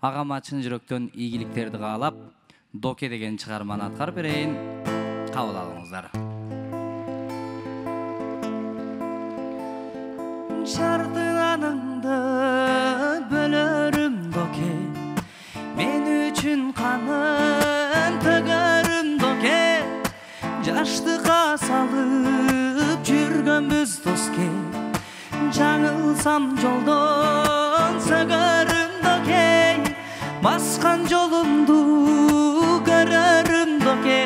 Agama чын жүрөктөн ийгиликтерди каалап, Доке деген чыгарманы аткарып берейин. Кабыл алыңыздар. Жардыганыңды бөлөрүм Доке, мен үчүн канын төгөрүм Доке, жаштыкка салып жүргөнбүз доске, жаңылсам жолдон сөгөрүм Доке, баскан жолумду көрөрүм Доке,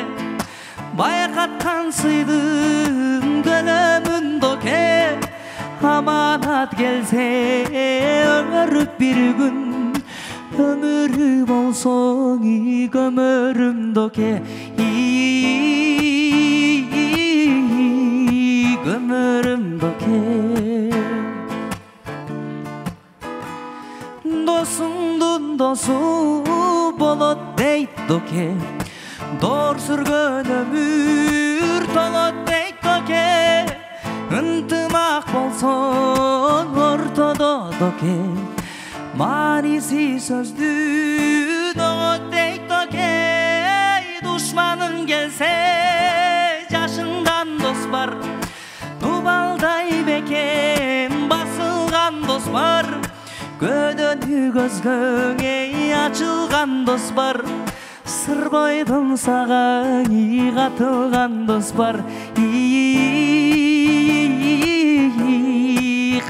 байкаткан сыйдын көлөмүн Доке, аманат келсе өңөрүп бир күн, өмүрү болсоң көмөрүм Доке, көмөрүм Доке. Досуңдун досу болот дейт Доке, доор сүргөн өмүр толот дейт Доке, ынтымак болсоң ортодо Доке, мааниси сөздү догот дейт Доке, душманың келсе жашыңдан дос бар, дубалдай бекем басылган дос бар, көдөнү көзгөңө ачылган дос бар, сыр бойдон сага катылган дос бар,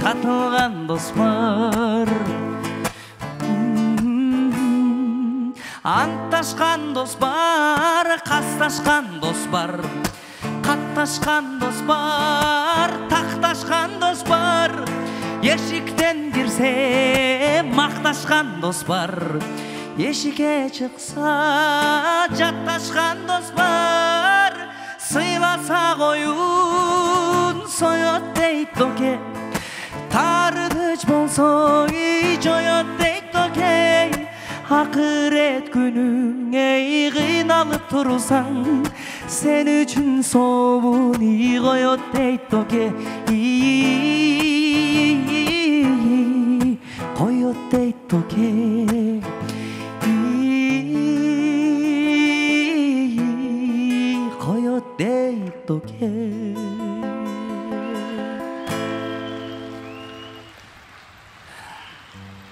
катылган дос бар. Анташкан дос бар, касташкан дос бар, катташкан дос бар, такташкан дос бар, эшиктен кирсе макташкан дос бар, эшикке чыкса жатташкан дос бар, сыйласа коюн соет дейт Доке, таарыныч болсо жоет дейт Доке, акырет күнүңө кыйналып турсаң, сен үчүн сообун коет дейт Доке, коет дейт Доке.